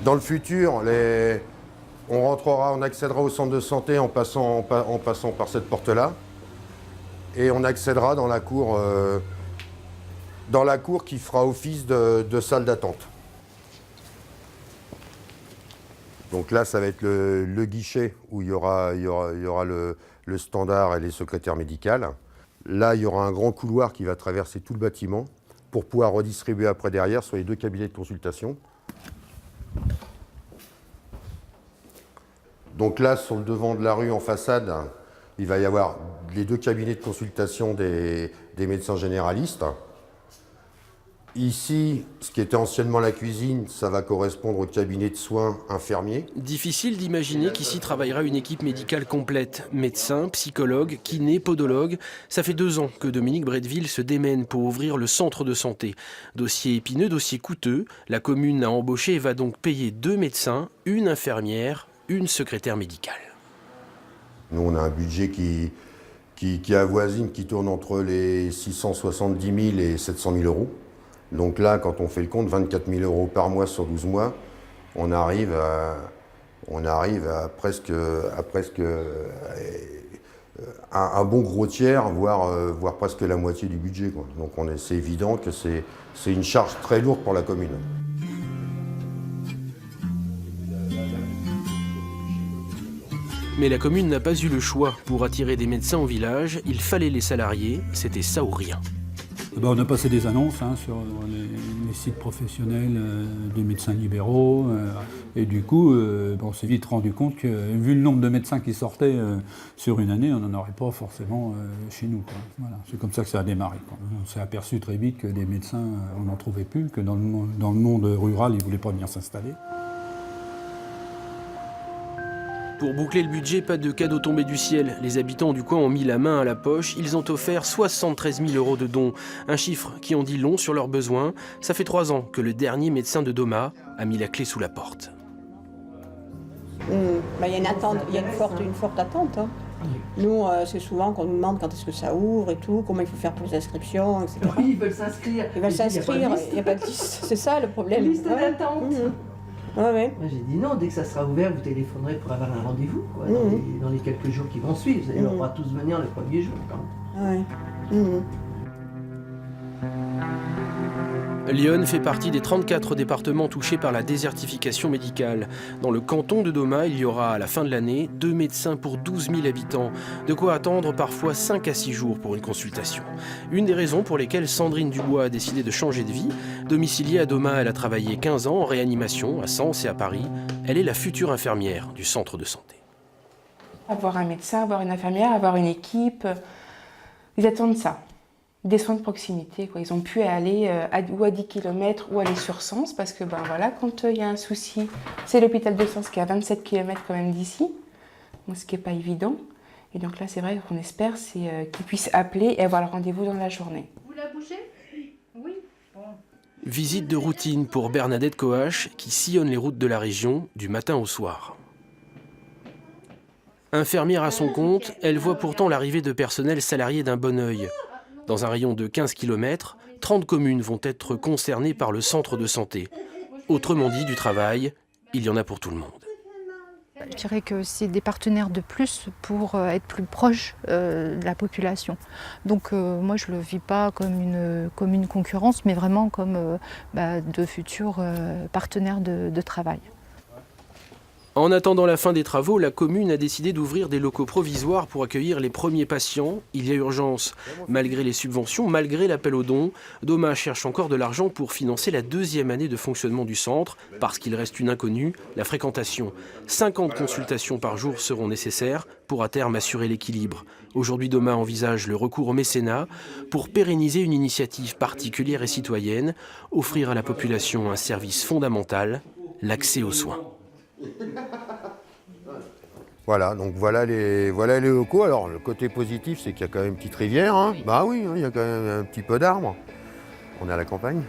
Dans le futur, on accédera au centre de santé en passant par cette porte-là. Et on accédera dans la cour qui fera office de salle d'attente. Donc là, ça va être le guichet où il y aura le standard et les secrétaires médicales. Là, il y aura un grand couloir qui va traverser tout le bâtiment pour pouvoir redistribuer après derrière sur les 2 cabinets de consultation. Donc là, sur le devant de la rue en façade, il va y avoir les 2 cabinets de consultation des médecins généralistes. Ici, ce qui était anciennement la cuisine, ça va correspondre au cabinet de soins infirmiers. Difficile d'imaginer qu'ici travaillera une équipe médicale complète. Médecins, psychologues, kinés, podologues. Ça fait 2 ans que Dominique Bretteville se démène pour ouvrir le centre de santé. Dossier épineux, dossier coûteux. La commune a embauché et va donc payer 2 médecins, une infirmière, une secrétaire médicale. Nous, on a un budget qui avoisine, qui tourne entre les 670 000 et 700 000 euros. Donc là, quand on fait le compte, 24 000 euros par mois sur 12 mois, on arrive à presque un bon gros tiers, voire presque la moitié du budget, quoi. Donc c'est évident que c'est une charge très lourde pour la commune. Mais la commune n'a pas eu le choix. Pour attirer des médecins au village, il fallait les salariés, c'était ça ou rien. On a passé des annonces sur les sites professionnels des médecins libéraux. Et du coup, on s'est vite rendu compte que, vu le nombre de médecins qui sortaient sur une année, on n'en aurait pas forcément chez nous, quoi. Voilà. C'est comme ça que ça a démarré, quoi. On s'est aperçu très vite que des médecins, on n'en trouvait plus, que dans le monde rural, ils ne voulaient pas venir s'installer. Pour boucler le budget, pas de cadeau tombé du ciel. Les habitants du coin ont mis la main à la poche. Ils ont offert 73 000 euros de dons. Un chiffre qui en dit long sur leurs besoins. Ça fait 3 ans que le dernier médecin de Doma a mis la clé sous la porte. Il y a une attente, il y a une forte attente. Nous, c'est souvent qu'on nous demande quand est-ce que ça ouvre et tout, comment il faut faire pour les inscriptions, etc. Oui, ils veulent s'inscrire. Ils veulent s'inscrire, il n'y a pas de liste. C'est ça le problème. Liste d'attente. Ouais. Moi j'ai dit non, dès que ça sera ouvert, vous téléphonerez pour avoir un rendez-vous, quoi, dans les quelques jours qui vont suivre. Vous allez on va tous venir le premier jour. Lyon fait partie des 34 départements touchés par la désertification médicale. Dans le canton de Doma, il y aura à la fin de l'année 2 médecins pour 12 000 habitants. De quoi attendre parfois 5 à 6 jours pour une consultation. Une des raisons pour lesquelles Sandrine Dubois a décidé de changer de vie. Domiciliée à Doma, elle a travaillé 15 ans en réanimation à Sens et à Paris. Elle est la future infirmière du centre de santé. Avoir un médecin, avoir une infirmière, avoir une équipe, ils attendent ça. Des soins de proximité, quoi. Ils ont pu aller ou à 10 km ou aller sur Sens parce que quand il y a un souci, c'est l'hôpital de Sens qui est à 27 km quand même d'ici, ce qui n'est pas évident. Et donc là, c'est vrai qu'on espère qu'ils puissent appeler et avoir le rendez-vous dans la journée. Vous la bougez ? Oui. Bon. Visite de routine pour Bernadette Coache qui sillonne les routes de la région du matin au soir. Infirmière à son compte, elle voit pourtant l'arrivée de personnel salarié d'un bon œil. Dans un rayon de 15 km, 30 communes vont être concernées par le centre de santé. Autrement dit, du travail, il y en a pour tout le monde. Je dirais que c'est des partenaires de plus pour être plus proche de la population. Donc moi je ne le vis pas comme une concurrence, mais vraiment comme de futurs partenaires de travail. En attendant la fin des travaux, la commune a décidé d'ouvrir des locaux provisoires pour accueillir les premiers patients. Il y a urgence. Malgré les subventions, malgré l'appel aux dons, Doma cherche encore de l'argent pour financer la 2e année de fonctionnement du centre, parce qu'il reste une inconnue, la fréquentation. 50 consultations par jour seront nécessaires pour à terme assurer l'équilibre. Aujourd'hui, Doma envisage le recours au mécénat pour pérenniser une initiative particulière et citoyenne, offrir à la population un service fondamental, l'accès aux soins. Voilà, donc voilà les locaux. Alors le côté positif, c'est qu'il y a quand même une petite rivière. Bah oui, il y a quand même un petit peu d'arbres. On est à la campagne.